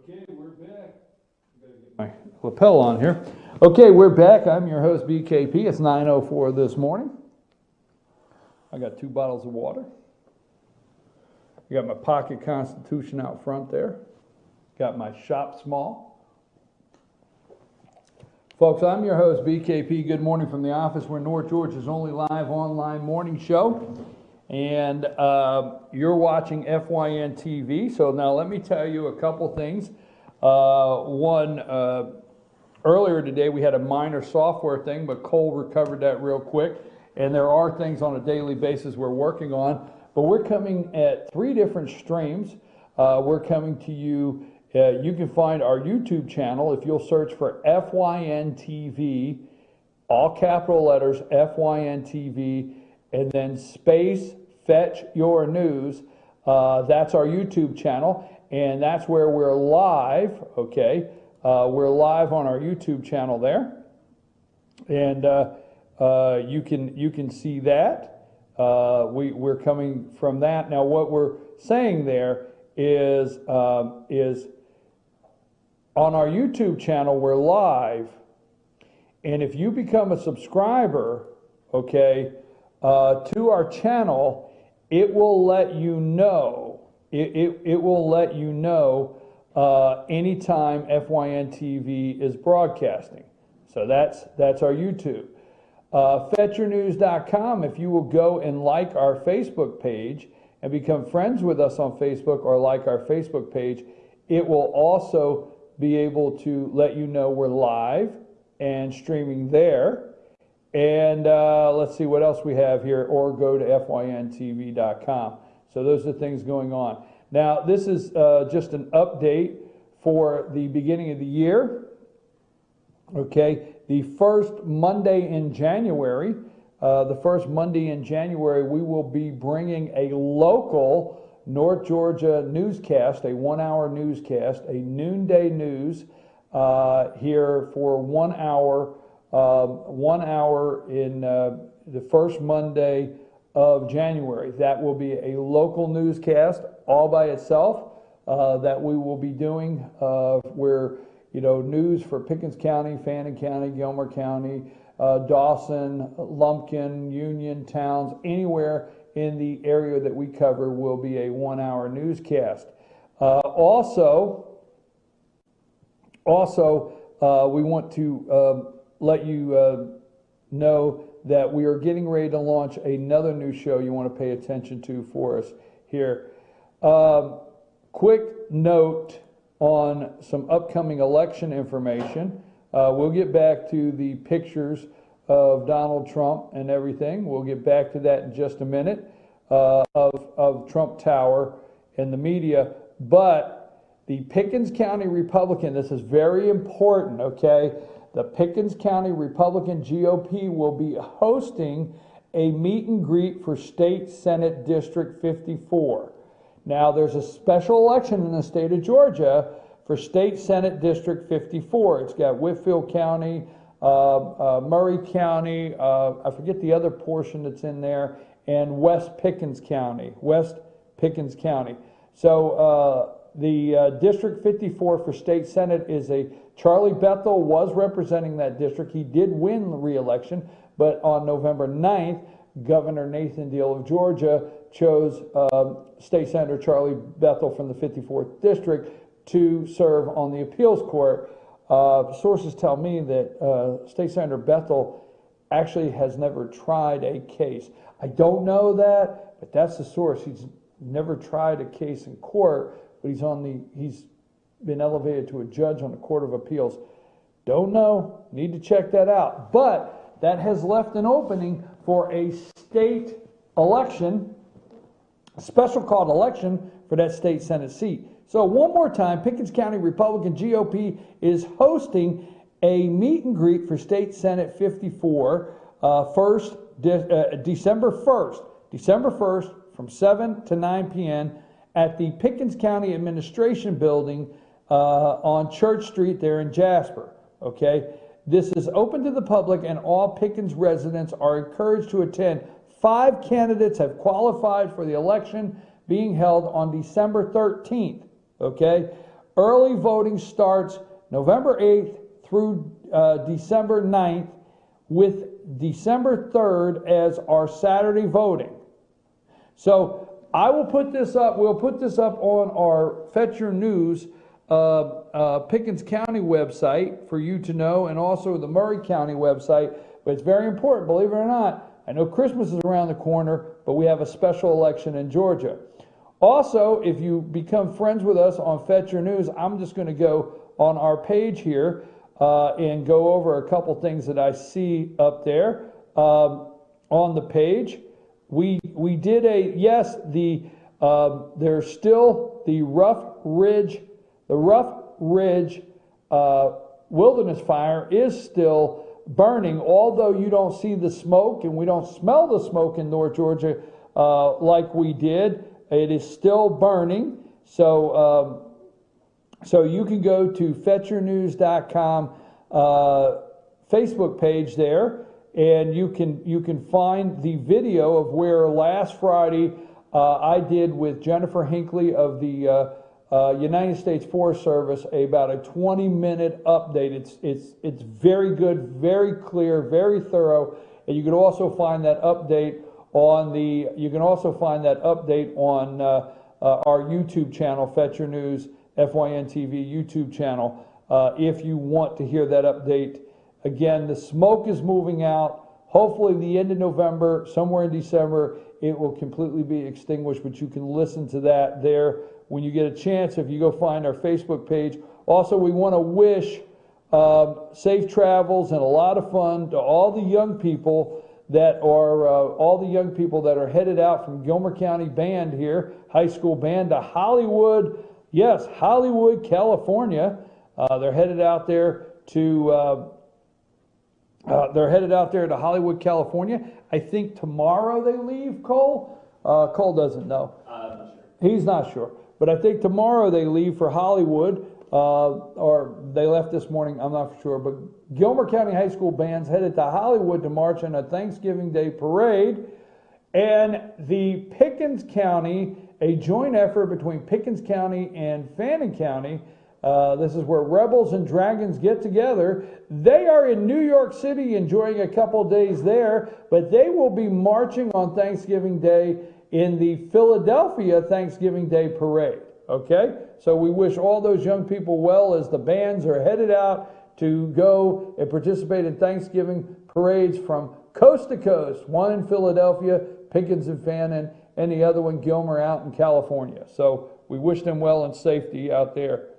Okay, we're back. Gotta get my lapel on here. Okay, we're back. I'm your host, BKP. It's 9:04 this morning. I got 2 bottles of water. I got my pocket Constitution out front there. Got my Shop Small. Folks, I'm your host, BKP. Good morning from the office. We're North Georgia's only live online morning show. And you're watching FYN TV. So now let me tell you a couple things. One, earlier today we had a minor software thing, but Cole recovered that real quick. And there are things on a daily basis we're working on. But we're coming at 3 different streams. We're coming to you. You can find our YouTube channel if you'll search for FYN TV, all capital letters, FYN TV, and then space Fetch Your News. That's our YouTube channel, and that's where we're live. Okay, we're live on our YouTube channel there, and you can see that. We're coming from that. Now, what we're saying there is on our YouTube channel we're live, and if you become a subscriber, okay, to our channel, it will let you know. It will let you know anytime FYN TV is broadcasting. So that's our YouTube. FetchYourNews.com. If you will go and like our Facebook page and become friends with us on Facebook or like our Facebook page, it will also be able to let you know we're live and streaming there. And let's see what else we have here, or go to FYNTV.com. So those are things going on. Now, this is just an update for the beginning of the year. Okay, the first Monday in January, we will be bringing a local North Georgia newscast, a 1-hour newscast, a noonday news here for 1 hour. 1 hour in the first Monday of January. That will be a local newscast all by itself that we will be doing where, news for Pickens County, Fannin County, Gilmer County, Dawson, Lumpkin, Union, Towns, anywhere in the area that we cover will be a 1-hour newscast. Also, we want to let you know that we are getting ready to launch another new show you want to pay attention to for us here. Quick note on some upcoming election information. We'll get back to the pictures of Donald Trump and everything. We'll get back to that in just a minute, of Trump Tower and the media. But the Pickens County Republican, this is very important, okay? The Pickens County Republican GOP will be hosting a meet and greet for State Senate District 54. Now, there's a special election in the state of Georgia for State Senate District 54. It's got Whitfield County, Murray County, I forget the other portion that's in there, and West Pickens County. So the District 54 for State Senate is Charlie Bethel was representing that district. He did win the re-election, but on November 9th, Governor Nathan Deal of Georgia chose State Senator Charlie Bethel from the 54th District to serve on the appeals court. Sources tell me that State Senator Bethel actually has never tried a case. I don't know that, but that's the source. He's never tried a case in court, but he's been elevated to a judge on the Court of Appeals. Don't know. Need to check that out. But that has left an opening for a state election, a special called election for that state Senate seat. So one more time, Pickens County Republican GOP is hosting a meet and greet for State Senate 54 December 1st from 7 to 9 p.m. at the Pickens County Administration Building on Church Street there in Jasper. Okay, this is open to the public and all Pickens residents are encouraged to attend. 5 candidates have qualified for the election being held on December 13th. Okay, Early voting starts November 8th through December 9th, with December 3rd as our Saturday voting. So I will put this up, we'll put this up on our Fetch Your News Pickens County website for you to know, and also the Murray County website. But it's very important, believe it or not. I know Christmas is around the corner, but we have a special election in Georgia. Also, if you become friends with us on Fetch Your News, I'm just going to go on our page here and go over a couple things that I see up there on the page. We did a, yes, there's still the Rough Ridge wilderness fire is still burning, although you don't see the smoke and we don't smell the smoke in North Georgia like we did. It is still burning. So so you can go to fetchyournews.com Facebook page there, and you can find the video of where last Friday I did with Jennifer Hinckley of the United States Forest Service about a 20-minute update. It's very good, very clear, very thorough, and you can also find that update on our YouTube channel, Fetch Your News FYN TV YouTube channel, if you want to hear that update. Again, the smoke is moving out. Hopefully the end of November, somewhere in December, it will completely be extinguished, but you can listen to that there when you get a chance, if you go find our Facebook page. Also, we want to wish safe travels and a lot of fun to all the young people that are headed out from Gilmer County Band here, high school band, to Hollywood, yes, Hollywood, California. They're headed out there to Hollywood, California. I think tomorrow they leave, Cole. Cole doesn't know. I'm not sure. He's not sure. But I think tomorrow they leave for Hollywood, or they left this morning, I'm not sure. But Gilmer County High School band's headed to Hollywood to march in a Thanksgiving Day parade. And the Pickens County, a joint effort between Pickens County and Fannin County, this is where Rebels and Dragons get together. They are in New York City enjoying a couple days there, but they will be marching on Thanksgiving Day in the Philadelphia Thanksgiving Day Parade, okay? So we wish all those young people well as the bands are headed out to go and participate in Thanksgiving parades from coast to coast, one in Philadelphia, Pickens and Fannin, and the other one, Gilmer, out in California. So we wish them well and safety out there.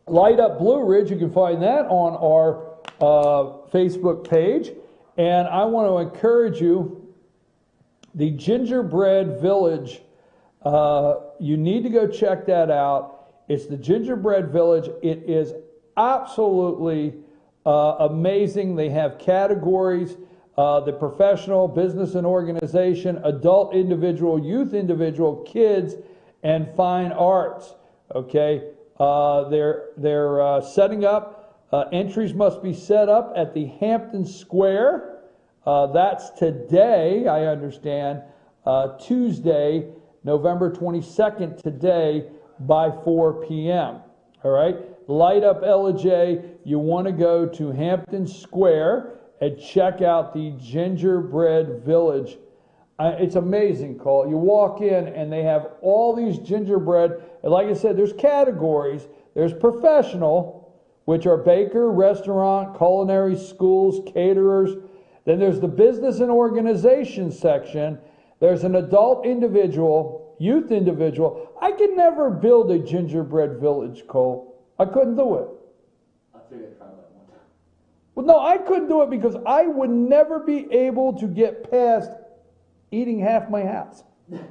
Light Up Blue Ridge, you can find that on our Facebook page. And I want to encourage you, the Gingerbread Village, you need to go check that out. It's the Gingerbread Village. It is absolutely amazing. They have categories, the professional, business and organization, adult individual, youth individual, kids, and fine arts, okay? They're setting up, entries must be set up at the Hampton Square. That's today, I understand, Tuesday, November 22nd, today by 4 p.m. All right? Light Up LJ, you want to go to Hampton Square and check out the Gingerbread Village. It's amazing, Cole. You walk in and they have all these gingerbread. And like I said, there's categories. There's professional, which are baker, restaurant, culinary, schools, caterers. Then there's the business and organization section. There's an adult individual, youth individual. I could never build a gingerbread village, Cole. I couldn't do it. I figured I'd try that one time. Well, no, I couldn't do it because I would never be able to get past eating half my house. Yeah.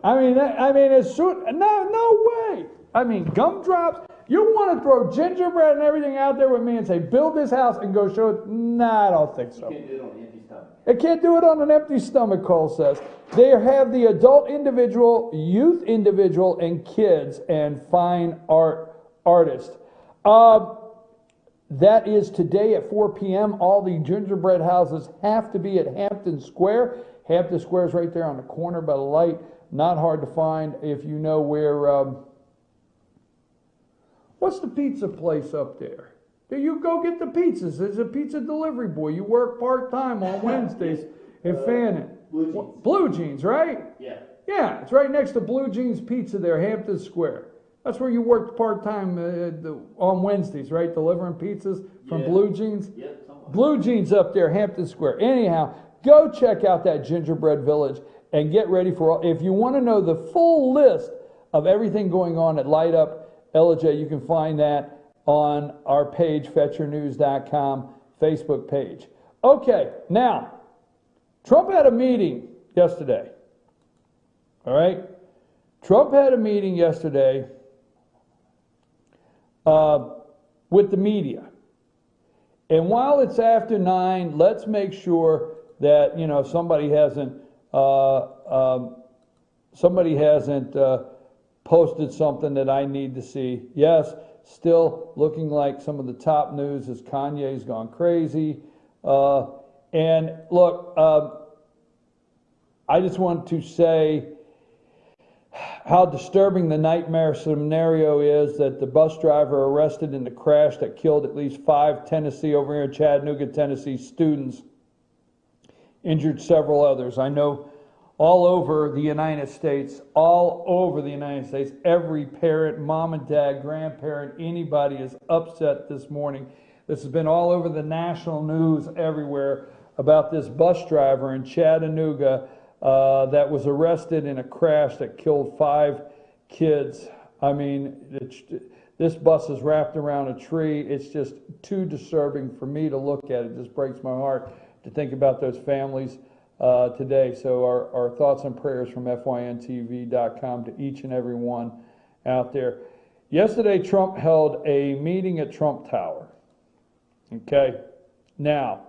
I mean, it's no way. I mean, gumdrops. You want to throw gingerbread and everything out there with me and say, build this house and go show it? Nah, I don't think so. You can't do it on an empty stomach. It can't do it on an empty stomach, Cole says. They have the adult individual, youth individual, and kids and fine artist. That is today at 4 p.m. All the gingerbread houses have to be at Hampton Square. Hampton Square is right there on the corner by the light. Not hard to find if you know where What's the pizza place up there? Do you go get the pizzas? There's a pizza delivery boy. You work part-time on Wednesdays in Fannin. Blue Jeans. Blue Jeans, right? Yeah. Yeah, it's right next to Blue Jeans Pizza there, Hampton Square. That's where you worked part-time on Wednesdays, right? Delivering pizzas from Yeah. Blue Jeans. Yeah, somewhat. Blue Jeans up there, Hampton Square. Anyhow, go check out that Gingerbread Village and get ready for all. If you want to know the full list of everything going on at Light Up LJ, you can find that on our page, FetcherNews.com Facebook page. Okay, now, Trump had a meeting yesterday. All right? Trump had a meeting yesterday with the media. And while it's after 9, let's make sure that, you know, somebody hasn't posted something that I need to see. Yes, still looking like some of the top news is Kanye's gone crazy. And look, I just want to say how disturbing the nightmare scenario is that the bus driver arrested in the crash that killed at least 5 Tennessee, over here in Chattanooga, Tennessee students, injured several others. I know all over the United States, every parent, mom and dad, grandparent, anybody is upset this morning. This has been all over the national news everywhere about this bus driver in Chattanooga that was arrested in a crash that killed 5 kids. I mean, this bus is wrapped around a tree. It's just too disturbing for me to look at. It just breaks my heart to think about those families today. So our thoughts and prayers from FYNTV.com to each and every one out there. Yesterday, Trump held a meeting at Trump Tower. Okay, now,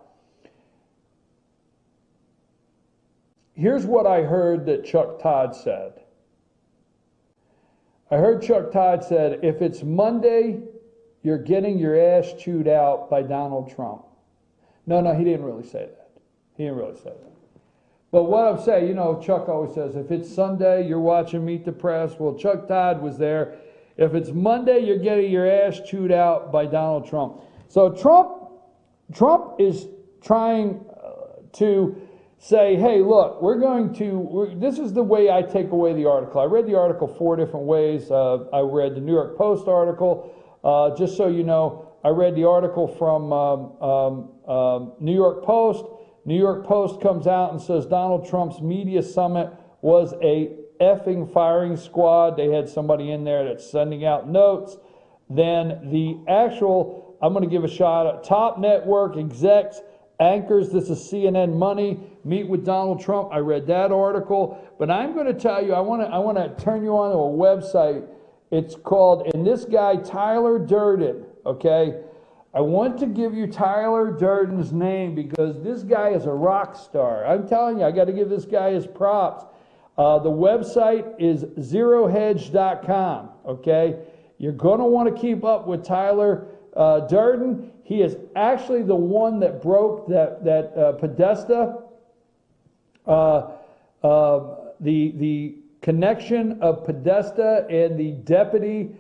here's what I heard that Chuck Todd said. I heard Chuck Todd said, if it's Monday, you're getting your ass chewed out by Donald Trump. No, he didn't really say that. He didn't really say that. But what I'm saying, you know, Chuck always says, if it's Sunday, you're watching Meet the Press. Well, Chuck Todd was there. If it's Monday, you're getting your ass chewed out by Donald Trump. So Trump is trying to say, hey, look, this is the way I take away the article. I read the article 4 different ways. I read the New York Post article. Just so you know, I read the article from New York Post. New York Post comes out and says Donald Trump's media summit was a effing firing squad. They had somebody in there that's sending out notes. Then the actual, I'm going to give a shout out, top network execs, anchors, this is CNN Money, meet with Donald Trump. I read that article. But I'm going to tell you, I want to turn you on to a website. It's called, and this guy, Tyler Durden, okay? I want to give you Tyler Durden's name because this guy is a rock star. I'm telling you, I got to give this guy his props. The website is zerohedge.com, okay? You're going to want to keep up with Tyler Durden. He is actually the one that broke that Podesta, the connection of Podesta and the deputy.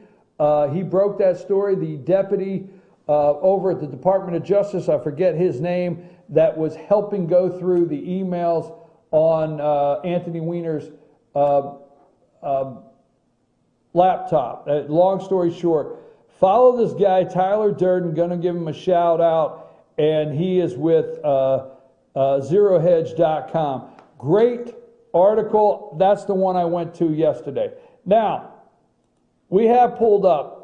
He broke that story. The deputy over at the Department of Justice, I forget his name, that was helping go through the emails on Anthony Weiner's laptop. Long story short, follow this guy, Tyler Durden, going to give him a shout out, and he is with zerohedge.com. Great article. That's the one I went to yesterday. Now, we have pulled up.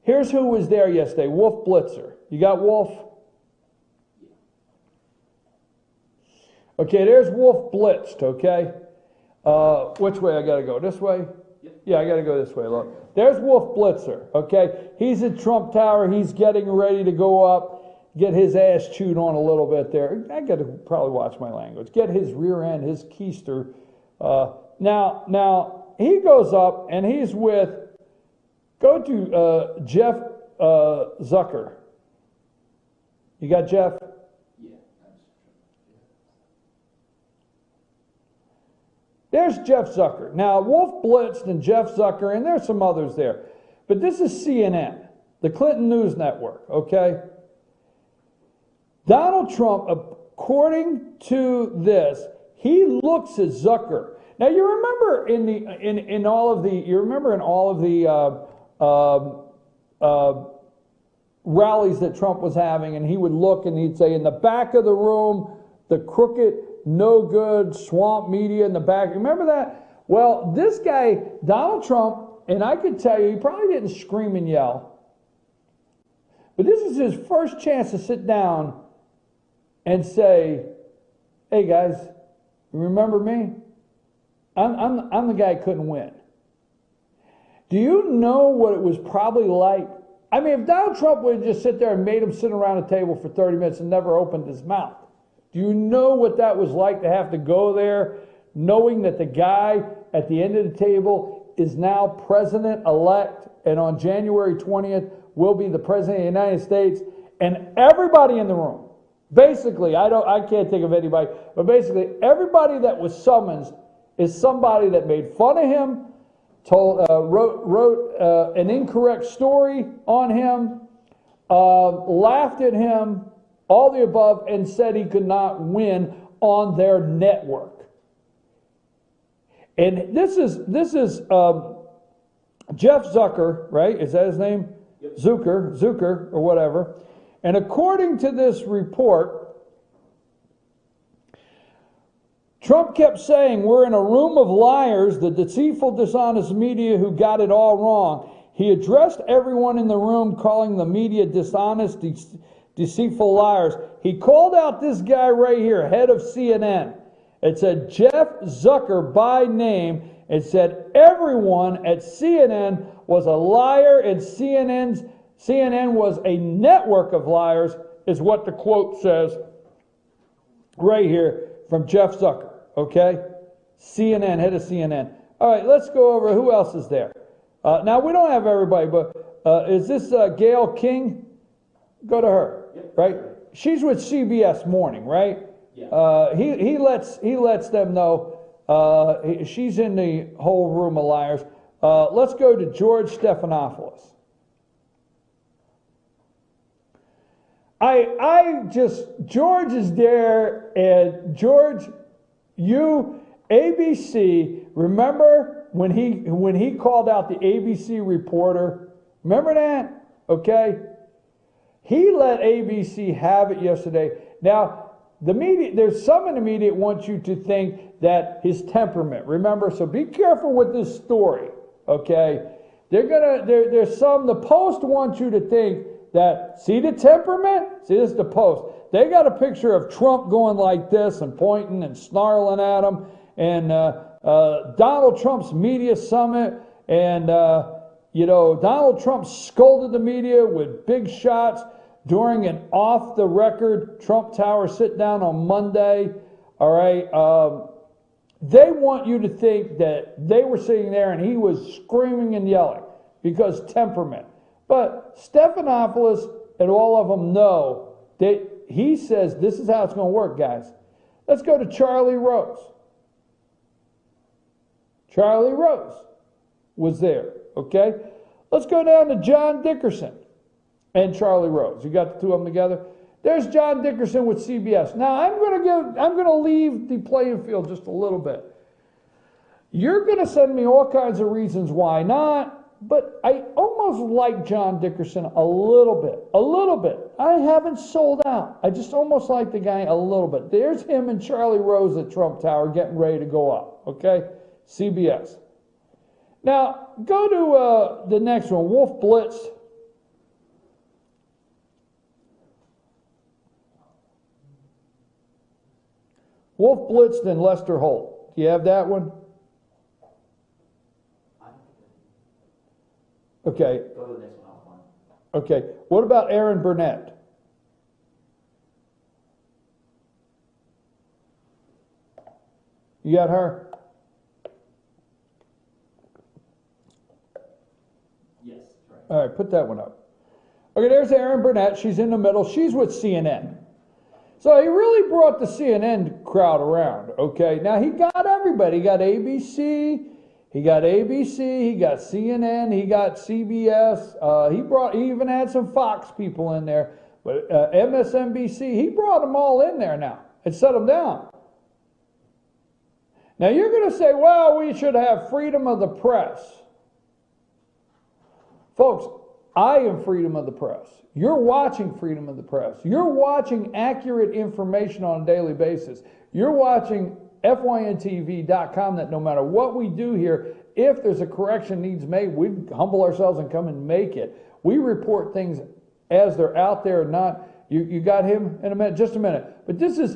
Here's who was there yesterday. Wolf Blitzer. You got Wolf? Okay, there's Wolf Blitzed, okay? Which way I got to go? This way? Yeah, I got to go this way. Look. There's Wolf Blitzer, okay? He's at Trump Tower. He's getting ready to go up, get his ass chewed on a little bit there. I got to probably watch my language. Get his rear end, his keister. Now, he goes up, and he's with, go to Jeff Zucker. You got Jeff? There's Jeff Zucker. Now, Wolf Blitzed and Jeff Zucker, and there's some others there. But this is CNN, the Clinton News Network, okay? Donald Trump, according to this, he looks at Zucker. Now you remember in all of the rallies that Trump was having, and he would look and he'd say, in the back of the room, the crooked, no good swamp media in the back. Remember that? Well, this guy, Donald Trump, and I could tell you, he probably didn't scream and yell, but this is his first chance to sit down and say, hey guys, remember me? I'm the guy who couldn't win. Do you know what it was probably like? I mean, if Donald Trump would just sit there and made him sit around a table for 30 minutes and never opened his mouth, do you know what that was like to have to go there knowing that the guy at the end of the table is now president-elect and on January 20th will be the president of the United States, and everybody in the room, basically, I can't think of anybody, but basically everybody that was summoned is somebody that made fun of him, wrote an incorrect story on him, laughed at him, all the above, and said he could not win on their network. And this is Jeff Zucker, right? Is that his name? Yep. Zucker, or whatever. And according to this report, Trump kept saying, we're in a room of liars, the deceitful, dishonest media who got it all wrong. He addressed everyone in the room, calling the media dishonest, deceitful liars. He called out this guy right here, head of CNN. It said Jeff Zucker by name. It said everyone at CNN was a liar, and CNN was a network of liars, is what the quote says right here from Jeff Zucker. Okay? CNN, head of CNN. All right, let's go over who else is there. Now, we don't have everybody, but is this Gayle King? Go to her, yep, right? Sure. She's with CBS Morning, right? Yeah. He lets them know she's in the whole room of liars. Let's go to George Stephanopoulos. George is there, and George, ABC, remember when he called out the ABC reporter? Remember that? Okay? He let ABC have it yesterday. Now, the media, there's some in the media that want you to think that his temperament, remember? So be careful with this story, okay? There's some, the Post wants you to think that, see the temperament? See, this is the Post. They got a picture of Trump going like this and pointing and snarling at him, and Donald Trump's media summit, and Donald Trump scolded the media with big shots during an off-the-record Trump Tower sit-down on Monday. All right, they want you to think that they were sitting there and he was screaming and yelling because temperament. But Stephanopoulos and all of them know that he says this is how it's going to work, guys. Let's go to Charlie Rose. Charlie Rose was there, okay? Let's go down to John Dickerson and Charlie Rose. You got the two of them together? There's John Dickerson with CBS. Now, I'm going to leave the playing field just a little bit. You're going to send me all kinds of reasons why not, but I almost like John Dickerson a little bit. A little bit. I haven't sold out. I just almost like the guy a little bit. There's him and Charlie Rose at Trump Tower getting ready to go up, okay? CBS. Now, go to the next one, Wolf Blitz. Wolf Blitz and Lester Holt. Do you have that one? Okay. Go to the next one. Okay. What about Aaron Burnett? You got her? Yes. Right. All right, put that one up. Okay, there's Aaron Burnett. She's in the middle. She's with CNN. So he really brought the CNN crowd around, okay? Now, he got everybody. He got ABC. He got ABC, he got CNN, he got CBS. He even had some Fox people in there, but MSNBC. He brought them all in there now and set them down. Now you're going to say, well, we should have freedom of the press. Folks, I am freedom of the press. You're watching freedom of the press. You're watching accurate information on a daily basis. You're watching FYNTV.com, that no matter what we do here, if there's a correction needs made, we humble ourselves and come and make it. We report things as they're out there, not, you got him in a minute, just a minute. But this is,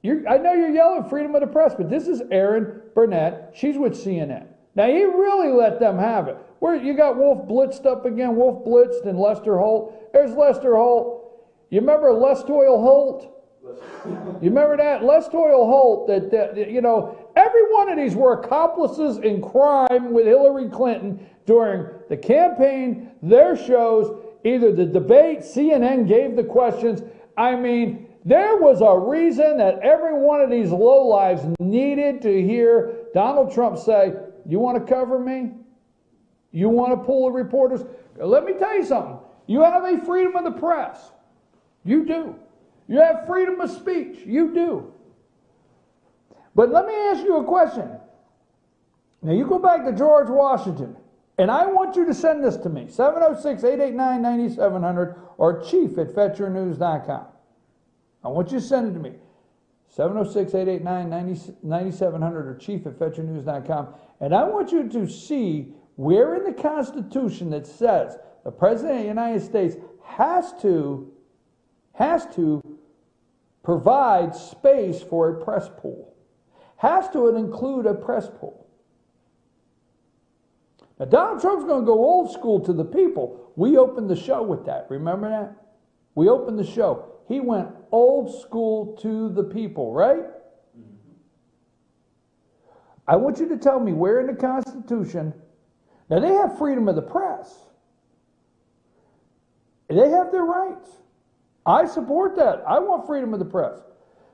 I know you're yelling freedom of the press, but this is Erin Burnett. She's with CNN. Now, he really let them have it. Where you got Wolf Blitzed up again, Wolf Blitzed and Lester Holt. There's Lester Holt. You remember Lestoil Holt? You remember that? Lestoil Holt, that, you know, every one of these were accomplices in crime with Hillary Clinton during the campaign, their shows, either the debate, CNN gave the questions. I mean, there was a reason that every one of these lowlives needed to hear Donald Trump say, you want to cover me? You want to pull the reporters? Let me tell you something. You have a freedom of the press. You do. You have freedom of speech. You do. But let me ask you a question. Now, you go back to George Washington, and I want you to send this to me, 706-889-9700 or chief@fetchernews.com. I want you to send it to me, 706-889-9700 or chief@fetchernews.com. And I want you to see where in the Constitution that says the President of the United States has to provide space for a press pool. Has to include a press pool. Now, Donald Trump's going to go old school to the people. We opened the show with that. Remember that? We opened the show. He went old school to the people, right? I want you to tell me where in the Constitution. Now, they have freedom of the press. They have their rights. I support that. I want freedom of the press.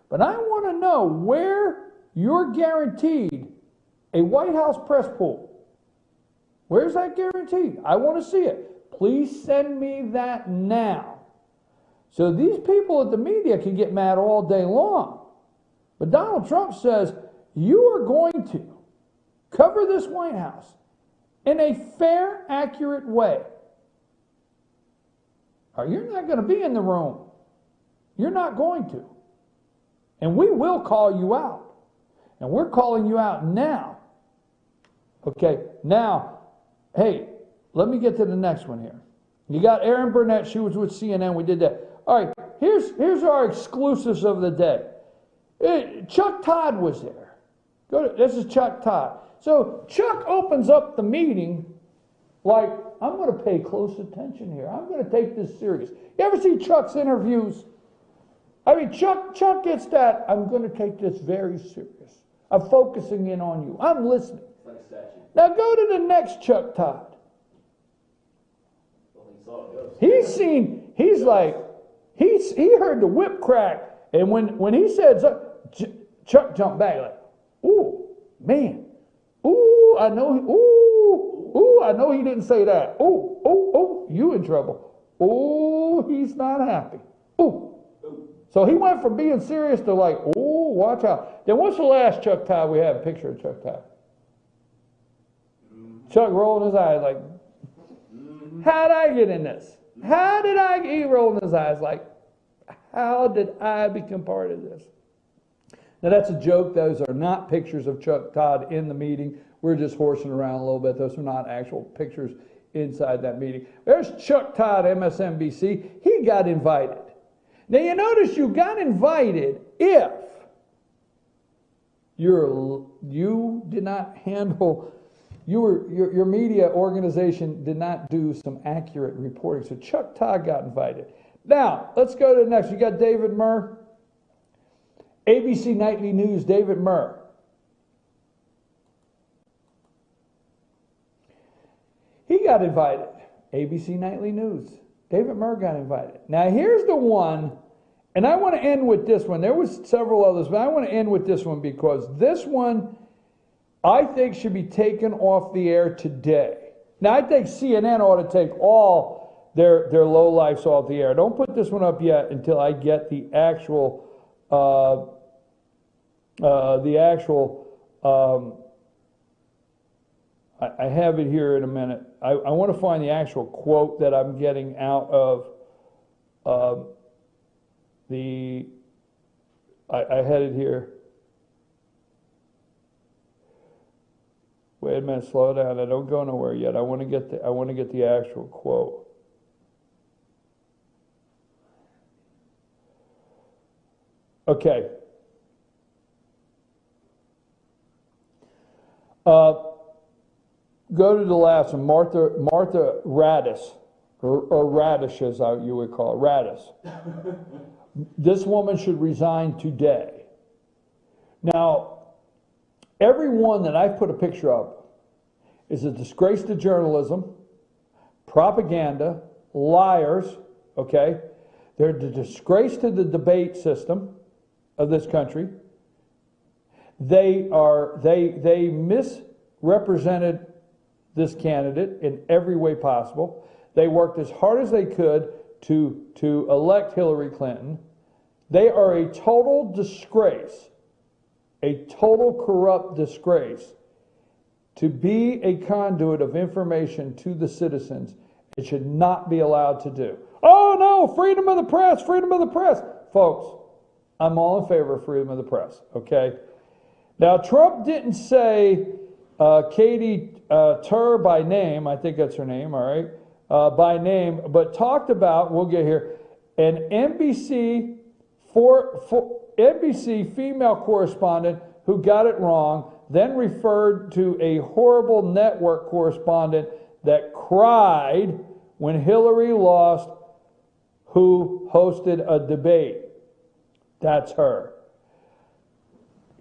But I want to know where you're guaranteed a White House press pool. Where's that guaranteed? I want to see it. Please send me that now. So these people at the media can get mad all day long. But Donald Trump says, you are going to cover this White House in a fair, accurate way. Or you're not going to be in the room. You're not going to. And we will call you out. And we're calling you out now. Okay, now, hey, let me get to the next one here. You got Erin Burnett. She was with CNN. We did that. All right, here's our exclusives of the day. Chuck Todd was there. This is Chuck Todd. So Chuck opens up the meeting like, I'm going to pay close attention here. I'm going to take this serious. You ever see Chuck's interviews? I mean, Chuck gets that, I'm going to take this very serious. I'm focusing in on you. I'm listening. Like a statue. Now go to the next Chuck Todd. Well, he saw it goes. He heard the whip crack, and when he said, Chuck jumped back like, ooh, man, ooh, I know he didn't say that. Oh, you in trouble. Oh, he's not happy. Ooh. So he went from being serious to like, oh, watch out. Then what's the last Chuck Todd we have? A picture of Chuck Todd. Chuck rolling his eyes like, how'd I get in this? He rolling his eyes like, how did I become part of this? Now that's a joke. Those are not pictures of Chuck Todd in the meeting. We're just horsing around a little bit. Those are not actual pictures inside that meeting. There's Chuck Todd, MSNBC. He got invited. Now you notice you got invited if you did not handle, your media organization did not do some accurate reporting. So Chuck Todd got invited. Now, let's go to the next. You got David Murr. ABC Nightly News, David Murr. He got invited. ABC Nightly News. David Murr got invited. Now here's the one, and I want to end with this one. There was several others, but I want to end with this one because this one I think should be taken off the air today. Now, I think CNN ought to take all their lowlifes off the air. Don't put this one up yet until I get the actual, I have it here in a minute. I want to find the actual quote that I'm getting out of I had it here. Wait a minute, slow down. I don't go nowhere yet. I want to get the actual quote. Okay. Go to the last one, Martha Raddatz, or Radish as you would call it, Raddatz. This woman should resign today. Now, everyone that I've put a picture of is a disgrace to journalism, propaganda, liars, okay? They're a disgrace to the debate system of this country. They misrepresented this candidate in every way possible. They worked as hard as they could to elect Hillary Clinton. They are a total disgrace, a total corrupt disgrace. To be a conduit of information to the citizens, it should not be allowed to do. Oh no, freedom of the press, freedom of the press. Folks, I'm all in favor of freedom of the press, okay? Now, Trump didn't say Katie Tur by name, I think that's her name, all right, by name, but talked about, we'll get here, an NBC female correspondent who got it wrong, then referred to a horrible network correspondent that cried when Hillary lost, who hosted a debate. That's her.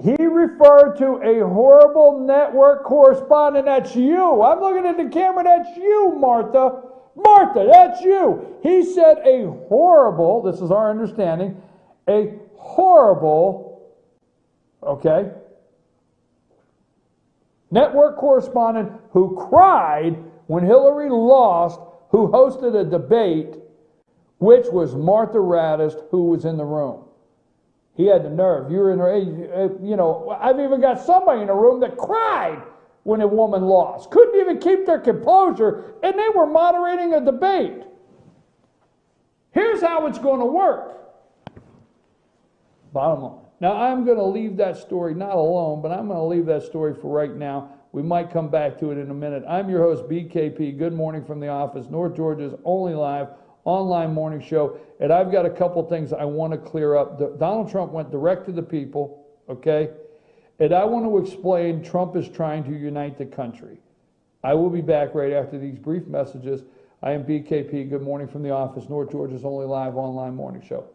He referred to a horrible network correspondent. That's you. I'm looking at the camera. That's you, Martha. Martha, that's you. He said a horrible, this is our understanding, a horrible, okay, network correspondent who cried when Hillary lost, who hosted a debate, which was Martha Raddatz, who was in the room. He had the nerve. You were in you know, I've even got somebody in the room that cried when a woman lost. Couldn't even keep their composure, and they were moderating a debate. Here's how it's going to work. Bottom line. Now, I'm going to leave that story, not alone, but I'm going to leave that story for right now. We might come back to it in a minute. I'm your host, BKP. Good morning from the office, North Georgia's only live online morning show. And I've got a couple things I want to clear up. Donald Trump went direct to the people, okay? And I want to explain Trump is trying to unite the country. I will be back right after these brief messages. I am BKP. Good morning from the office, North Georgia's only live online morning show.